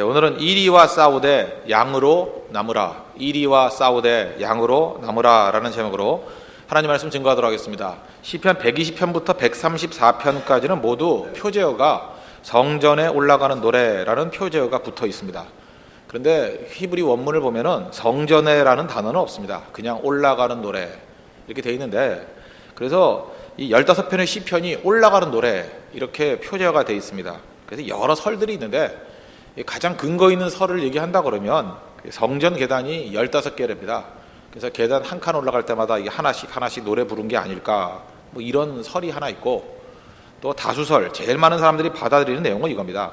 오늘은 이리와 싸우되 양으로 남으라, 이리와 싸우되 양으로 남으라 라는 제목으로 하나님 말씀 증거하도록 하겠습니다. 시편 120편부터 134편까지는 모두 표제어가 성전에 올라가는 노래라는 표제어가 붙어 있습니다. 그런데 히브리 원문을 보면은 성전에라는 단어는 없습니다. 그냥 올라가는 노래 이렇게 돼 있는데, 그래서 이 15편의 시편이 올라가는 노래 이렇게 표제어가 돼 있습니다. 그래서 여러 설들이 있는데 가장 근거 있는 설을 얘기한다 그러면 성전 계단이 15개랍니다. 그래서 계단 한 칸 올라갈 때마다 이게 하나씩 노래 부른 게 아닐까, 뭐 이런 설이 하나 있고, 또 다수설, 제일 많은 사람들이 받아들이는 내용은 이겁니다.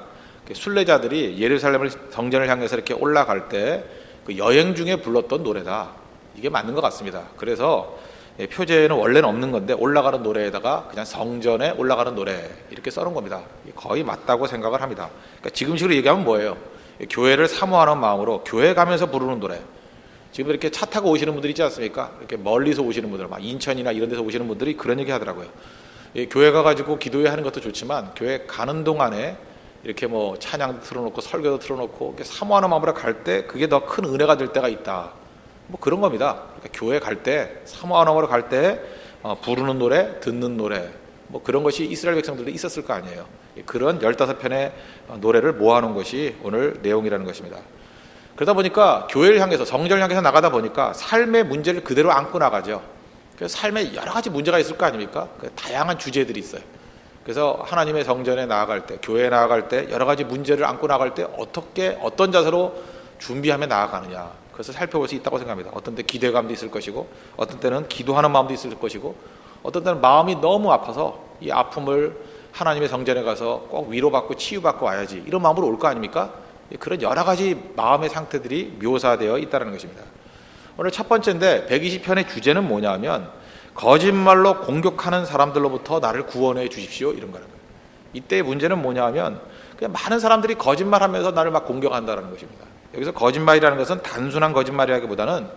순례자들이 예루살렘을 성전을 향해서 이렇게 올라갈 때 그 여행 중에 불렀던 노래다. 이게 맞는 것 같습니다. 그래서 표제에는 원래는 없는 건데 올라가는 노래에다가 그냥 성전에 올라가는 노래 이렇게 써놓은 겁니다. 거의 맞다고 생각을 합니다. 그러니까 지금식으로 얘기하면 뭐예요? 교회를 사모하는 마음으로 교회 가면서 부르는 노래. 지금 이렇게 차 타고 오시는 분들이 있지 않습니까? 이렇게 멀리서 오시는 분들, 막 인천이나 이런 데서 오시는 분들이 그런 얘기 하더라고요. 교회 가가지고 기도회 하는 것도 좋지만 교회 가는 동안에 이렇게 뭐 찬양도 틀어놓고 설교도 틀어놓고 이렇게 사모하는 마음으로 갈 때 그게 더 큰 은혜가 될 때가 있다. 뭐 그런 겁니다. 그러니까 교회 갈 때, 사모하는 마음으로 갈 때 부르는 노래, 듣는 노래, 뭐 그런 것이 이스라엘 백성들도 있었을 거 아니에요. 그런 15편의 노래를 모아놓은 것이 오늘 내용이라는 것입니다. 그러다 보니까 교회를 향해서, 성전을 향해서 나가다 보니까 삶의 문제를 그대로 안고 나가죠. 그래서 삶에 여러 가지 문제가 있을 거 아닙니까? 다양한 주제들이 있어요. 그래서 하나님의 성전에 나아갈 때, 교회에 나아갈 때 여러 가지 문제를 안고 나갈 때 어떤 자세로 준비하며 나아가느냐, 그것을 살펴볼 수 있다고 생각합니다. 어떤 때 기대감도 있을 것이고, 어떤 때는 기도하는 마음도 있을 것이고, 어떤 때는 마음이 너무 아파서 이 아픔을 하나님의 성전에 가서 꼭 위로받고 치유받고 와야지, 이런 마음으로 올 거 아닙니까? 그런 여러 가지 마음의 상태들이 묘사되어 있다는 것입니다. 오늘 첫 번째인데 120편의 주제는 뭐냐면 거짓말로 공격하는 사람들로부터 나를 구원해 주십시오, 이런 거라는 거예요. 이때의 문제는 뭐냐면 그냥 많은 사람들이 거짓말하면서 나를 막 공격한다는 것입니다. 여기서 거짓말이라는 것은 단순한 거짓말이라기보다는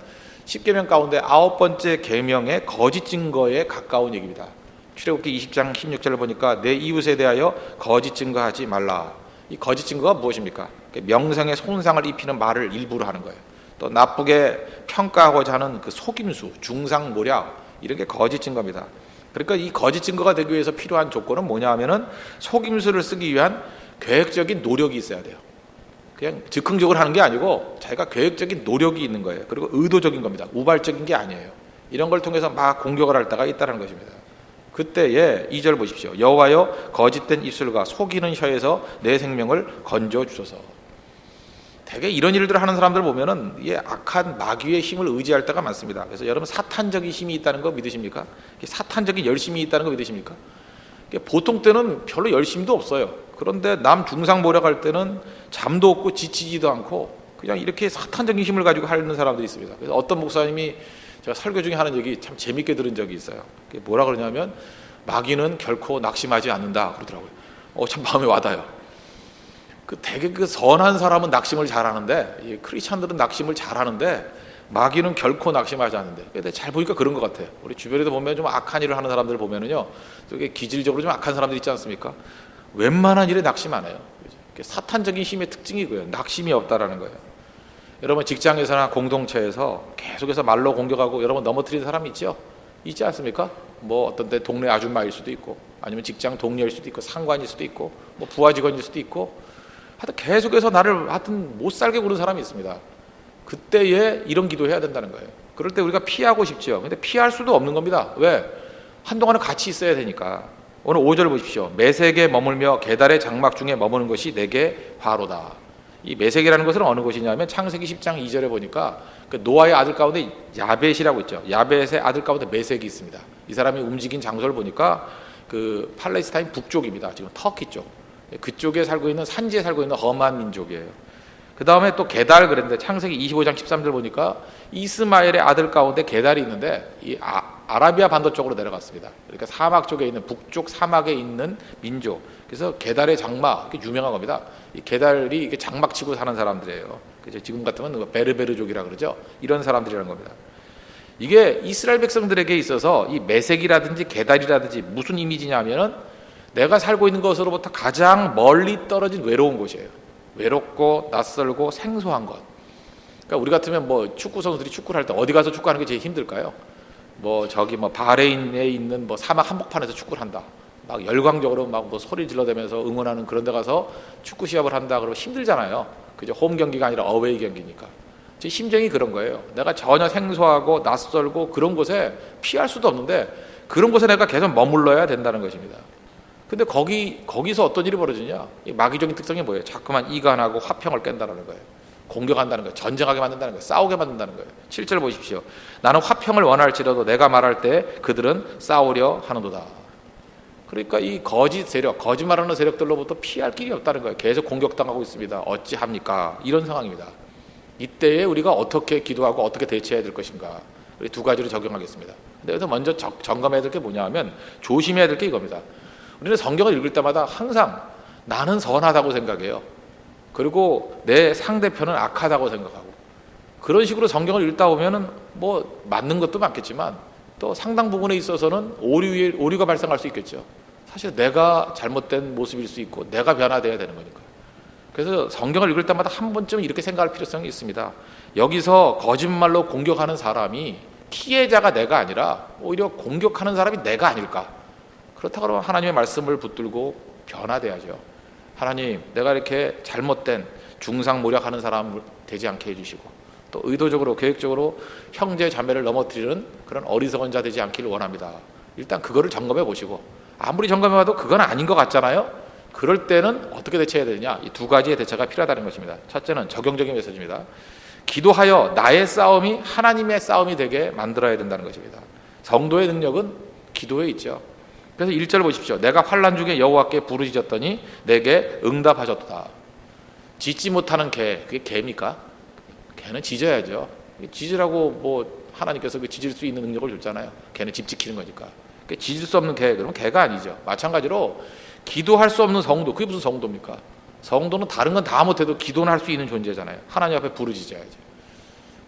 10계명 가운데 9번째 계명의 거짓 증거에 가까운 얘기입니다. 출애굽기 20장 16절을 보니까 내 이웃에 대하여 거짓 증거하지 말라. 이 거짓 증거가 무엇입니까? 명성에 손상을 입히는 말을 일부러 하는 거예요. 또 나쁘게 평가하고자 하는 그 속임수, 중상모략, 이런 게 거짓 증거입니다. 그러니까 이 거짓 증거가 되기 위해서 필요한 조건은 뭐냐 하면은 속임수를 쓰기 위한 계획적인 노력이 있어야 돼요. 그냥 즉흥적으로 하는 게 아니고 자기가 계획적인 노력이 있는 거예요. 그리고 의도적인 겁니다. 우발적인 게 아니에요. 이런 걸 통해서 막 공격을 할 때가 있다는 것입니다. 그때에 2절 보십시오. 여호와여 거짓된 입술과 속이는 혀에서 내 생명을 건져 주소서. 대개 이런 일들을 하는 사람들 보면은 이게 악한 마귀의 힘을 의지할 때가 많습니다. 그래서 여러분 사탄적인 힘이 있다는 거 믿으십니까? 사탄적인 열심이 있다는 거 믿으십니까? 보통 때는 별로 열심도 없어요. 그런데 남 중상모략할 때는 잠도 없고 지치지도 않고 그냥 이렇게 사탄적인 힘을 가지고 하는 사람들이 있습니다. 그래서 어떤 목사님이 제가 설교 중에 하는 얘기 참 재밌게 들은 적이 있어요. 뭐라 그러냐면 마귀는 결코 낙심하지 않는다 그러더라고요. 참 마음에 와닿아요. 되게 선한 사람은 낙심을 잘하는데, 크리스찬들은 낙심을 잘하는데 마귀는 결코 낙심하지 않는데. 근데 잘 보니까 그런 것 같아요. 우리 주변에도 보면 좀 악한 일을 하는 사람들 보면은요, 되게 기질적으로 좀 악한 사람들 있지 않습니까? 웬만한 일에 낙심 안 해요. 사탄적인 힘의 특징이 그거예요. 낙심이 없다라는 거예요. 여러분 직장에서나 공동체에서 계속해서 말로 공격하고 여러분 넘어뜨리는 사람이 있지 않습니까? 뭐 어떤 때 동네 아줌마일 수도 있고, 아니면 직장 동료일 수도 있고, 상관일 수도 있고, 뭐 부하 직원일 수도 있고, 하여튼 계속해서 나를 하여튼 못 살게 구는 사람이 있습니다. 그때에 이런 기도해야 된다는 거예요. 그럴 때 우리가 피하고 싶죠. 근데 피할 수도 없는 겁니다. 왜? 한동안은 같이 있어야 되니까. 오늘 5절 보십시오. 메색에 머물며 계달의 장막 중에 머무는 것이 내게 화로다. 이 메색이라는 것은 어느 곳이냐면 창세기 10장 2절에 보니까 그 노아의 아들 가운데 야벳이라고 있죠. 야벳의 아들 가운데 메색이 있습니다. 이 사람이 움직인 장소를 보니까 그 팔레스타인 북쪽입니다. 지금 터키 쪽. 그쪽에 살고 있는, 산지에 살고 있는 험한 민족이에요. 그 다음에 또 게달 그랬는데 창세기 25장 13절 보니까 이스마엘의 아들 가운데 게달이 있는데 이 아라비아 반도 쪽으로 내려갔습니다. 그러니까 사막 쪽에 있는, 북쪽 사막에 있는 민족. 그래서 게달의 장막, 유명한 겁니다. 이 게달이 이게 장막 치고 사는 사람들이에요. 지금 같으면 베르베르족이라 그러죠. 이런 사람들이라는 겁니다. 이게 이스라엘 백성들에게 있어서 이 메색이라든지 게달이라든지 무슨 이미지냐면은 내가 살고 있는 것으로부터 가장 멀리 떨어진 외로운 곳이에요. 외롭고 낯설고 생소한 것. 그러니까 우리 같으면 뭐 축구 선수들이 축구를 할 때 어디 가서 축구하는 게 제일 힘들까요? 뭐 저기 뭐 바레인에 있는 뭐 사막 한복판에서 축구를 한다. 막 열광적으로 막 뭐 소리 질러대면서 응원하는 그런 데 가서 축구 시합을 한다 그러면 힘들잖아요. 그죠? 홈 경기가 아니라 어웨이 경기니까. 제 심정이 그런 거예요. 내가 전혀 생소하고 낯설고 그런 곳에 피할 수도 없는데 그런 곳에 내가 계속 머물러야 된다는 것입니다. 근데 거기서 어떤 일이 벌어지냐? 이 마귀적인 특성이 뭐예요? 자꾸만 이간하고 화평을 깬다는 거예요. 공격한다는 거예요. 전쟁하게 만든다는 거예요. 싸우게 만든다는 거예요. 7절 보십시오. 나는 화평을 원할지라도 내가 말할 때 그들은 싸우려 하는도다. 그러니까 이 거짓 세력, 거짓말하는 세력들로부터 피할 길이 없다는 거예요. 계속 공격당하고 있습니다. 어찌합니까? 이런 상황입니다. 이때에 우리가 어떻게 기도하고 어떻게 대처해야 될 것인가? 우리 두 가지로 적용하겠습니다. 근데 여기서 먼저 점검해야 될 게 뭐냐 하면 조심해야 될 게 이겁니다. 우리는 성경을 읽을 때마다 항상 나는 선하다고 생각해요. 그리고 내 상대편은 악하다고 생각하고 그런 식으로 성경을 읽다 보면은 뭐 맞는 것도 많겠지만 또 상당 부분에 있어서는 오류가 발생할 수 있겠죠. 사실 내가 잘못된 모습일 수 있고 내가 변화돼야 되는 거니까. 그래서 성경을 읽을 때마다 한 번쯤 이렇게 생각할 필요성이 있습니다. 여기서 거짓말로 공격하는 사람이 피해자가 내가 아니라 오히려 공격하는 사람이 내가 아닐까. 그렇다고 하면 하나님의 말씀을 붙들고 변화돼야죠. 하나님, 내가 이렇게 잘못된 중상모략하는 사람 되지 않게 해주시고 또 의도적으로 계획적으로 형제 자매를 넘어뜨리는 그런 어리석은 자 되지 않기를 원합니다. 일단 그거를 점검해 보시고 아무리 점검해 봐도 그건 아닌 것 같잖아요. 그럴 때는 어떻게 대처해야 되느냐? 이 두 가지의 대처가 필요하다는 것입니다. 첫째는 적용적인 메시지입니다. 기도하여 나의 싸움이 하나님의 싸움이 되게 만들어야 된다는 것입니다. 성도의 능력은 기도에 있죠. 그래서 1절 보십시오. 내가 환난 중에 여호와께 부르짖었더니 내게 응답하셨도다. 짖지 못하는 개, 그게 개입니까? 개는 짖어야죠. 짖으라고 뭐 하나님께서 그 짖을 수 있는 능력을 줬잖아요. 개는 집 지키는 거니까. 짖을 수 없는 개, 그러면 개가 아니죠. 마찬가지로 기도할 수 없는 성도, 그게 무슨 성도입니까? 성도는 다른 건 다 못해도 기도는 할 수 있는 존재잖아요. 하나님 앞에 부르짖어야죠.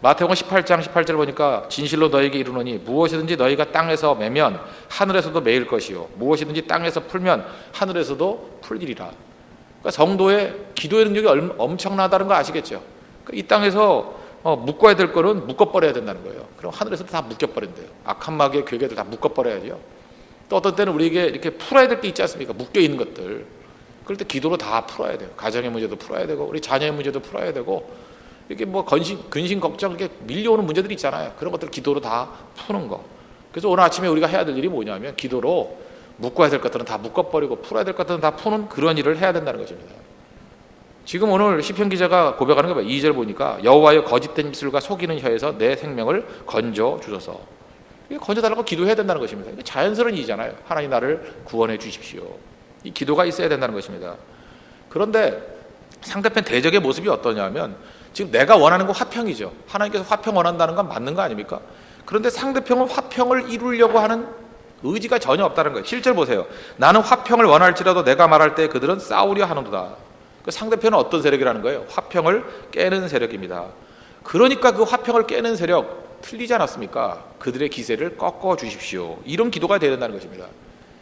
마태복음 18장 18절 보니까 진실로 너에게 이르노니 무엇이든지 너희가 땅에서 매면 하늘에서도 매일 것이요 무엇이든지 땅에서 풀면 하늘에서도 풀리리라. 그러니까 성도의 기도의 능력이 엄청나다는 거 아시겠죠? 그러니까 이 땅에서 묶어야 될 거는 묶어버려야 된다는 거예요. 그럼 하늘에서도 다 묶여버린대요. 악한 마귀의 괴계들 다 묶어버려야죠. 또 어떤 때는 우리에게 이렇게 풀어야 될 게 있지 않습니까? 묶여있는 것들. 그럴 때 기도로 다 풀어야 돼요. 가정의 문제도 풀어야 되고 우리 자녀의 문제도 풀어야 되고 이렇게 뭐 근심 걱정 이렇게 밀려오는 문제들이 있잖아요. 그런 것들 기도로 다 푸는 거. 그래서 오늘 아침에 우리가 해야 될 일이 뭐냐면 기도로 묶어야 될 것들은 다 묶어버리고 풀어야 될 것들은 다 푸는 그런 일을 해야 된다는 것입니다. 지금 오늘 시편 기자가 고백하는 게 뭐예요? 2절 보니까 여호와여 거짓된 입술과 속이는 혀에서 내 생명을 건져 주소서. 건져달라고 기도해야 된다는 것입니다. 이게 자연스러운 일이잖아요. 하나님 나를 구원해 주십시오. 이 기도가 있어야 된다는 것입니다. 그런데 상대편 대적의 모습이 어떠냐면 지금 내가 원하는 건 화평이죠. 하나님께서 화평 원한다는 건 맞는 거 아닙니까? 그런데 상대편은 화평을 이루려고 하는 의지가 전혀 없다는 거예요. 7절 보세요. 나는 화평을 원할지라도 내가 말할 때 그들은 싸우려 하는도다. 그 상대편은 어떤 세력이라는 거예요? 화평을 깨는 세력입니다. 그러니까 그 화평을 깨는 세력 틀리지 않았습니까? 그들의 기세를 꺾어 주십시오. 이런 기도가 되어야 된다는 것입니다.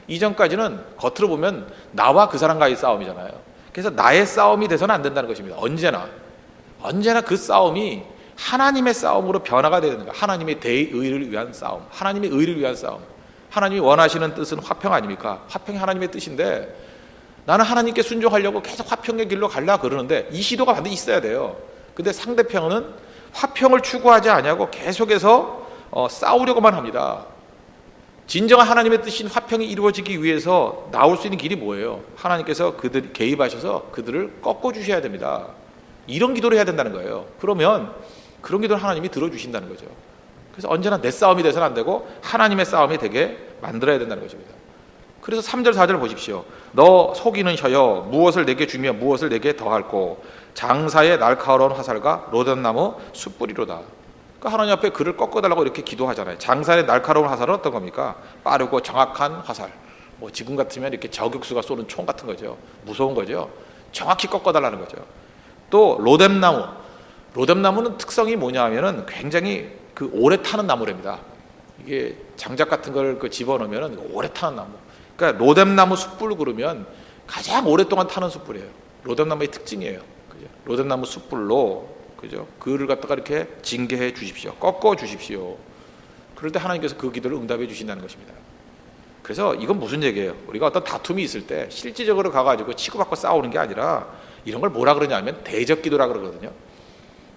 이전까지는 겉으로 보면 나와 그 사람과의 싸움이잖아요. 그래서 나의 싸움이 돼서는 안 된다는 것입니다. 언제나 그 싸움이 하나님의 싸움으로 변화가 되는 거예요. 하나님의 대의를 위한 싸움, 하나님의 의를 위한 싸움. 하나님이 원하시는 뜻은 화평 아닙니까? 화평이 하나님의 뜻인데 나는 하나님께 순종하려고 계속 화평의 길로 가려고 그러는데 이 시도가 반드시 있어야 돼요. 근데 상대편은 화평을 추구하지 않냐고 계속해서 싸우려고만 합니다. 진정한 하나님의 뜻인 화평이 이루어지기 위해서 나올 수 있는 길이 뭐예요? 하나님께서 그들 개입하셔서 그들을 꺾어 주셔야 됩니다. 이런 기도를 해야 된다는 거예요. 그러면 그런 기도를 하나님이 들어주신다는 거죠. 그래서 언제나 내 싸움이 돼서는 안 되고 하나님의 싸움이 되게 만들어야 된다는 것입니다. 그래서 3절 4절 보십시오. 너 속이는 혀여 무엇을 내게 주며 무엇을 내게 더할꼬 장사의 날카로운 화살과 로뎀나무 숯불이로다. 그러니까 하나님 앞에 그를 꺾어달라고 이렇게 기도하잖아요. 장사의 날카로운 화살은 어떤 겁니까? 빠르고 정확한 화살. 뭐 지금 같으면 이렇게 저격수가 쏘는 총 같은 거죠. 무서운 거죠. 정확히 꺾어달라는 거죠. 또 로뎀나무는 특성이 뭐냐 하면은 굉장히 그 오래 타는 나무랍니다. 이게 장작 같은 걸 집어넣으면 오래 타는 나무. 그러니까 로뎀나무 숯불 그러면 가장 오랫동안 타는 숯불이에요. 로뎀나무의 특징이에요. 그죠? 로뎀나무 숯불로, 그죠? 그를 갖다가 이렇게 징계해 주십시오. 꺾어 주십시오. 그럴 때 하나님께서 그 기도를 응답해 주신다는 것입니다. 그래서 이건 무슨 얘기예요? 우리가 어떤 다툼이 있을 때 실질적으로 가가지고 치고받고 싸우는 게 아니라 이런 걸 뭐라 그러냐면 대적기도라 그러거든요.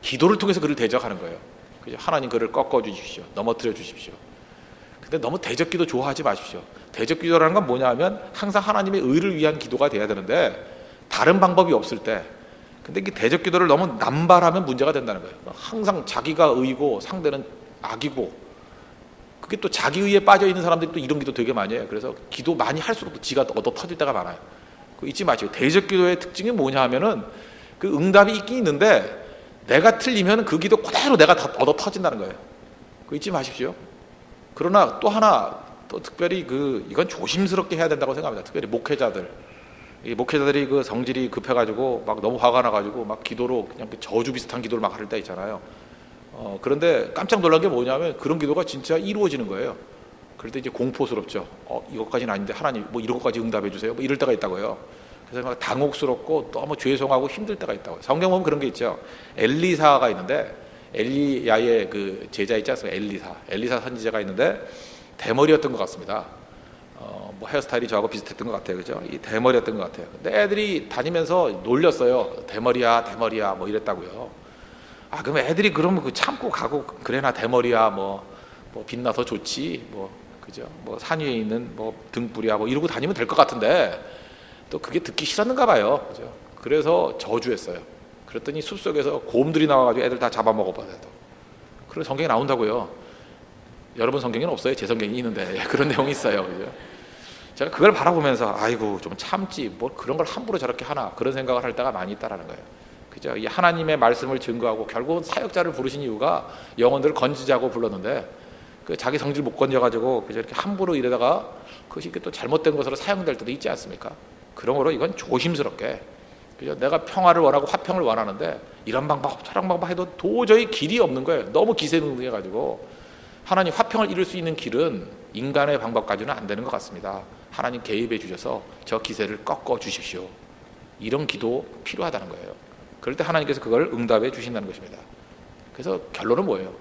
기도를 통해서 그를 대적하는 거예요. 그죠? 하나님 그를 꺾어 주십시오. 넘어뜨려 주십시오. 근데 너무 대적기도 좋아하지 마십시오. 대적기도라는 건 뭐냐 하면 항상 하나님의 의를 위한 기도가 돼야 되는데 다른 방법이 없을 때, 근데 이 대적기도를 너무 남발하면 문제가 된다는 거예요. 항상 자기가 의고 상대는 악이고, 그게 또 자기 의에 빠져 있는 사람들이 또 이런 기도 되게 많이 해요. 그래서 기도 많이 할수록 또 지가 얻어 터질 때가 많아요. 그거 잊지 마시고, 대적기도의 특징이 뭐냐 하면은 그 응답이 있긴 있는데 내가 틀리면 그 기도 그대로 내가 다 얻어 터진다는 거예요. 그거 잊지 마십시오. 그러나 또 하나, 또 특별히 이건 조심스럽게 해야 된다고 생각합니다. 특별히 목회자들, 이 목회자들이 그 성질이 급해가지고 막 너무 화가 나가지고 막 기도로 그냥 그 저주 비슷한 기도를 막 할 때 있잖아요. 그런데 깜짝 놀란 게 뭐냐면 그런 기도가 진짜 이루어지는 거예요. 그럴 때 이제 공포스럽죠. 이것까지는 아닌데 하나님 뭐 이런 것까지 응답해 주세요. 뭐 이럴 때가 있다고요. 그래서 막 당혹스럽고 너무 죄송하고 힘들 때가 있다고요. 성경 보면 그런 게 있죠. 엘리사가 있는데, 엘리야의 그 제자 있지 않습니까? 엘리사 선지자가 있는데 대머리였던 것 같습니다. 뭐 헤어스타일이 저하고 비슷했던 것 같아요. 그죠? 이 대머리였던 것 같아요. 근데 애들이 다니면서 놀렸어요. 대머리야 뭐 이랬다고요. 그럼 애들이 그러면 그 참고 가고, 그래 나 대머리야 뭐 빛나서 좋지 그죠? 뭐 산 위에 있는 뭐 등불이야 뭐 이러고 다니면 될 것 같은데 또 그게 듣기 싫었는가 봐요. 그죠? 그래서 저주했어요. 그랬더니 숲속에서 곰들이 나와가지고 애들 다 잡아먹어버려요. 그런 성경에 나온다고요. 여러분 성경에는 없어요. 제 성경이 있는데 그런 내용이 있어요. 그죠? 제가 그걸 바라보면서 아이고 좀 참지 뭐 그런 걸 함부로 저렇게 하나, 그런 생각을 할 때가 많이 있다라는 거예요. 그죠? 이 하나님의 말씀을 증거하고 결국은 사역자를 부르신 이유가 영혼들을 건지자고 불렀는데 그 자기 성질 못 건져가지고 그저 이렇게 함부로 이러다가 그것이 또 잘못된 것으로 사용될 때도 있지 않습니까? 그러므로 이건 조심스럽게, 그죠? 내가 평화를 원하고 화평을 원하는데 이런 방법 저런 방법 해도 도저히 길이 없는 거예요. 너무 기세등등해가지고 하나님 화평을 이룰 수 있는 길은 인간의 방법 가지고는 안 되는 것 같습니다. 하나님 개입해 주셔서 저 기세를 꺾어 주십시오. 이런 기도 필요하다는 거예요. 그럴 때 하나님께서 그걸 응답해 주신다는 것입니다. 그래서 결론은 뭐예요?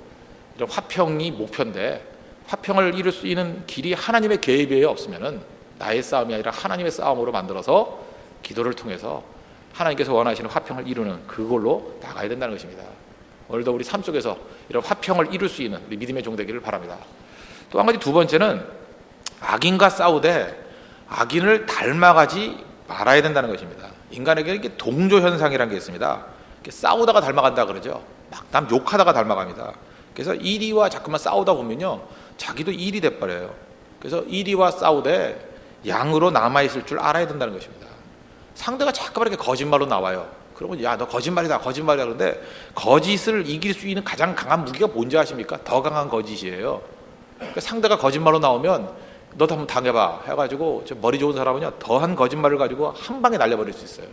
이런 화평이 목표인데 화평을 이룰 수 있는 길이 하나님의 개입에 없으면은 나의 싸움이 아니라 하나님의 싸움으로 만들어서 기도를 통해서 하나님께서 원하시는 화평을 이루는 그걸로 나가야 된다는 것입니다. 오늘도 우리 삶 속에서 이런 화평을 이룰 수 있는 우리 믿음의 종 되기를 바랍니다. 또 한 가지, 두 번째는 악인과 싸우되 악인을 닮아가지 말아야 된다는 것입니다. 인간에게 이렇게 동조 현상이라는 게 있습니다. 이렇게 싸우다가 닮아간다 그러죠. 막 남 욕하다가 닮아갑니다. 그래서 이리와 자꾸만 싸우다 보면요, 자기도 일이 돼버려요. 그래서 이리와 싸우되 양으로 남아있을 줄 알아야 된다는 것입니다. 상대가 자꾸만 이렇게 거짓말로 나와요. 그러면 야 너 거짓말이다 그런데 거짓을 이길 수 있는 가장 강한 무기가 뭔지 아십니까? 더 강한 거짓이에요. 그러니까 상대가 거짓말로 나오면 너도 한번 당해봐 해가지고 저 머리 좋은 사람은요 더한 거짓말을 가지고 한 방에 날려버릴 수 있어요.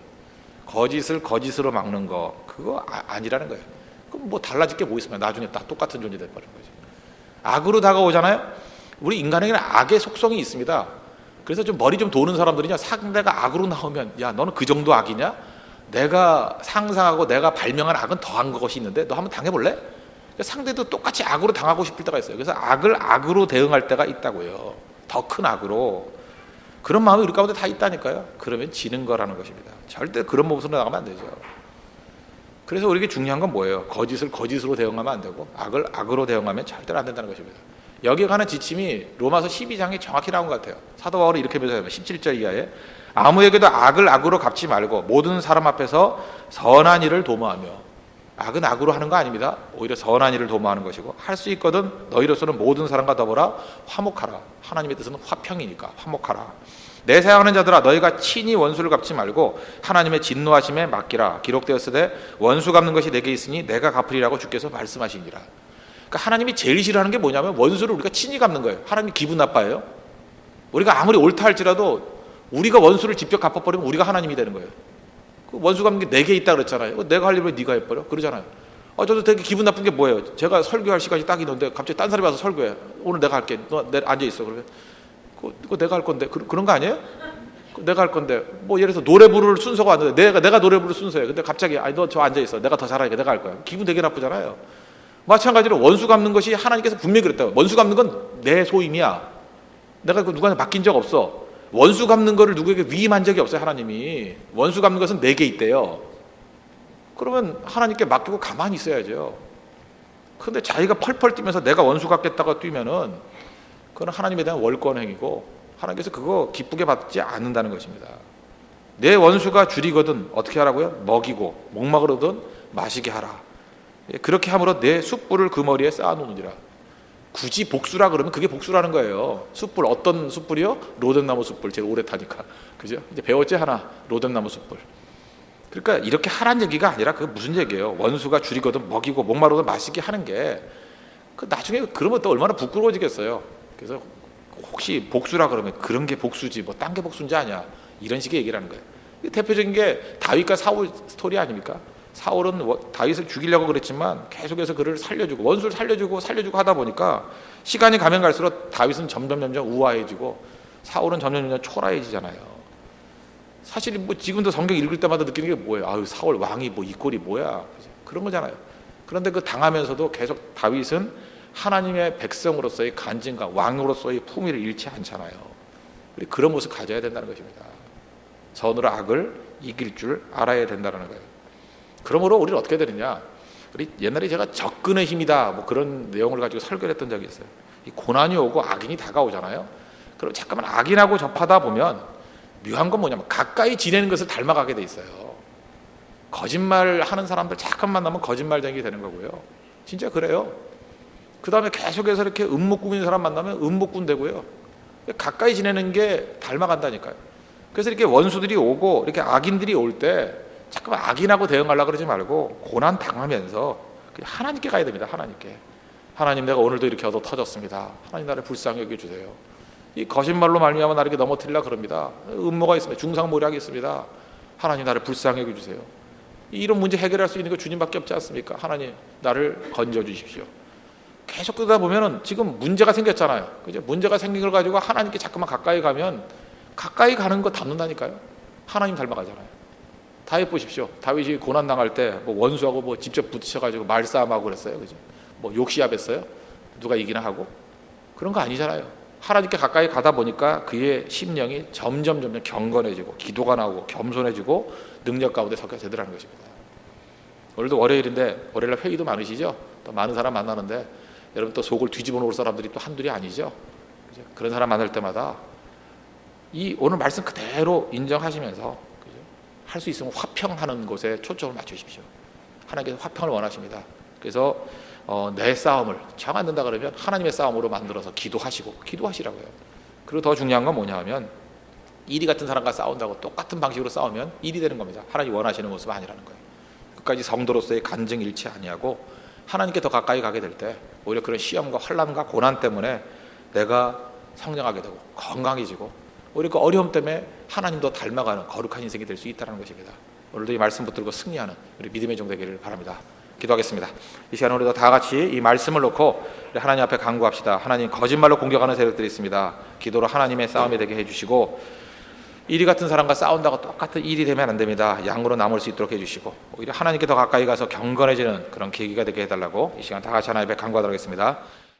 거짓을 거짓으로 막는 거 그거 아니라는 거예요. 그럼 뭐 달라질 게 뭐 있습니까? 나중에 다 똑같은 존재 돼버린 거죠. 악으로 다가오잖아요. 우리 인간에게는 악의 속성이 있습니다. 그래서 좀 머리 좀 도는 사람들이냐, 상대가 악으로 나오면 야 너는 그 정도 악이냐? 내가 상상하고 내가 발명한 악은 더한 것이 있는데 너 한번 당해볼래? 그러니까 상대도 똑같이 악으로 당하고 싶을 때가 있어요. 그래서 악을 악으로 대응할 때가 있다고요. 더 큰 악으로. 그런 마음이 우리 가운데 다 있다니까요. 그러면 지는 거라는 것입니다. 절대 그런 모습으로 나가면 안 되죠. 그래서 우리에게 중요한 건 뭐예요? 거짓을 거짓으로 대응하면 안 되고 악을 악으로 대응하면 절대로 안 된다는 것입니다. 여기에 관한 지침이 로마서 12장에 정확히 나온 것 같아요. 사도 바울이 이렇게 묘사해요. 17절 이하에 아무에게도 악을 악으로 갚지 말고 모든 사람 앞에서 선한 일을 도모하며. 악은 악으로 하는 거 아닙니다. 오히려 선한 일을 도모하는 것이고, 할 수 있거든 너희로서는 모든 사람과 더불어 화목하라. 하나님의 뜻은 화평이니까 화목하라. 내 사랑하는 자들아 너희가 친히 원수를 갚지 말고 하나님의 진노하심에 맡기라. 기록되었으되 원수 갚는 것이 내게 있으니 내가 갚으리라고 주께서 말씀하시니라. 그러니까 하나님이 제일 싫어하는 게 뭐냐면 원수를 우리가 친히 갚는 거예요. 하나님이 기분 나빠해요. 우리가 아무리 옳다 할지라도 우리가 원수를 직접 갚아버리면 우리가 하나님이 되는 거예요. 그 원수 갚는 게 내게 있다 그랬잖아요. 내가 할 일을 왜 네가 해버려? 그러잖아요. 저도 되게 기분 나쁜 게 뭐예요? 제가 설교할 시간이 딱 있는데 갑자기 딴 사람이 와서 설교해. 오늘 내가 할게. 너 앉아있어. 그러면 그거 내가 할 건데 그런 거 아니에요? 내가 할 건데 뭐 예를 들어서 노래 부를 순서가 왔는데 내가 노래 부를 순서예요. 근데 갑자기 아니 너 저 앉아 있어. 내가 더 잘하니까 내가 할 거야. 기분 되게 나쁘잖아요. 마찬가지로 원수 갚는 것이 하나님께서 분명히 그랬다고. 원수 갚는 건 내 소임이야. 내가 그 누구한테 맡긴 적 없어. 원수 갚는 거를 누구에게 위임한 적이 없어요. 하나님이. 원수 갚는 것은 내게 있대요. 그러면 하나님께 맡기고 가만히 있어야죠. 그런데 자기가 펄펄 뛰면서 내가 원수 갚겠다고 뛰면은 그건 하나님에 대한 월권 행위고 하나님께서 그거 기쁘게 받지 않는다는 것입니다. 내 원수가 줄이거든 어떻게 하라고요? 먹이고 목마르거든 마시게 하라. 그렇게 함으로 내 숯불을 그 머리에 쌓아놓느니라. 굳이 복수라 그러면 그게 복수라는 거예요. 숯불 어떤 숯불이요? 로뎀나무 숯불. 제가 오래 타니까 그죠? 이제 배웠지 하나 로뎀나무 숯불. 그러니까 이렇게 하라는 얘기가 아니라 그게 무슨 얘기예요? 원수가 줄이거든 먹이고 목마르거든 마시게 하는 게 그 나중에 그러면 또 얼마나 부끄러워지겠어요. 그래서 혹시 복수라 그러면 그런 게 복수지 뭐 딴 게 복수인지 아냐 이런 식의 얘기를 하는 거예요. 대표적인 게 다윗과 사울 스토리 아닙니까? 사울은 다윗을 죽이려고 그랬지만 계속해서 그를 살려주고 원수를 살려주고 하다 보니까 시간이 가면 갈수록 다윗은 점점 우아해지고 사울은 점점 초라해지잖아요. 사실 뭐 지금도 성경 읽을 때마다 느끼는 게 뭐예요? 아유 사울 왕이 뭐 이 꼴이 뭐야 그런 거잖아요. 그런데 그 당하면서도 계속 다윗은 하나님의 백성으로서의 간증과 왕으로서의 품위를 잃지 않잖아요. 우리 그런 모습 가져야 된다는 것입니다. 선으로 악을 이길 줄 알아야 된다는 거예요. 그러므로 우리는 어떻게 되느냐? 우리 옛날에 제가 접근의 힘이다 뭐 그런 내용을 가지고 설교를 했던 적이 있어요. 이 고난이 오고 악인이 다가오잖아요. 그럼 잠깐만 악인하고 접하다 보면 묘한 건 뭐냐면 가까이 지내는 것을 닮아가게 돼 있어요. 거짓말하는 사람들 잠깐 만나면 거짓말쟁이 되는 거고요. 진짜 그래요. 그 다음에 계속해서 이렇게 음목 꾸미는 사람 만나면 음목꾼 되고요. 가까이 지내는 게 닮아간다니까요. 그래서 이렇게 원수들이 오고 이렇게 악인들이 올 때 잠깐만 악인하고 대응하려고 그러지 말고 고난 당하면서 하나님께 가야 됩니다. 하나님께. 하나님 내가 오늘도 이렇게 얻어 터졌습니다. 하나님 나를 불쌍히 여겨주세요. 이 거짓말로 말미암아 나를 이렇게 넘어뜨리려고 그럽니다. 음모가 있습니다. 중상모략이 있습니다. 하나님 나를 불쌍히 여겨주세요. 이런 문제 해결할 수 있는 거 주님밖에 없지 않습니까? 하나님 나를 건져주십시오. 계속 그러다 보면은 지금 문제가 생겼잖아요. 그죠? 문제가 생긴 걸 가지고 하나님께 자꾸만 가까이 가면 가까이 가는 거 닮는다니까요. 하나님 닮아가잖아요. 다윗 보십시오. 다윗이 고난 당할 때 뭐 원수하고 뭐 직접 부딪혀가지고 말싸움하고 그랬어요. 그죠? 뭐 욕시합했어요. 누가 이기나 하고 그런 거 아니잖아요. 하나님께 가까이 가다 보니까 그의 심령이 점점 경건해지고 기도가 나오고 겸손해지고 능력 가운데 섞여 되더라는 것입니다. 오늘도 월요일인데 월요일날 회의도 많으시죠? 또 많은 사람 만나는데 여러분 또 속을 뒤집어 놓을 사람들이 또 한둘이 아니죠? 그죠? 그런 사람 만날 때마다 이 오늘 말씀 그대로 인정하시면서 할 수 있으면 화평하는 곳에 초점을 맞추십시오. 하나님께서 화평을 원하십니다. 그래서 내 싸움을 정 안 된다 그러면 하나님의 싸움으로 만들어서 기도하시라고요. 그리고 더 중요한 건 뭐냐 하면 이리 같은 사람과 싸운다고 똑같은 방식으로 싸우면 일이 되는 겁니다. 하나님 원하시는 모습은 아니라는 거예요. 끝까지 성도로서의 간증 잃지 아니하고 하나님께 더 가까이 가게 될 때 오히려 그런 시험과 환난과 고난 때문에 내가 성장하게 되고 건강해지고 오히려 그 어려움 때문에 하나님도 닮아가는 거룩한 인생이 될 수 있다는 것입니다. 오늘도 이 말씀 붙들고 승리하는 우리 믿음의 종 되기를 바랍니다. 기도하겠습니다. 이 시간 우리도 다 같이 이 말씀을 놓고 우리 하나님 앞에 간구합시다. 하나님 거짓말로 공격하는 세력들이 있습니다. 기도로 하나님의 싸움이 되게 해주시고 이리 같은 사람과 싸운다고 똑같은 일이 되면 안 됩니다. 양으로 남을 수 있도록 해주시고 오히려 하나님께 더 가까이 가서 경건해지는 그런 계기가 되게 해달라고 이 시간 다 같이 하나님 앞에 간구하도록 하겠습니다.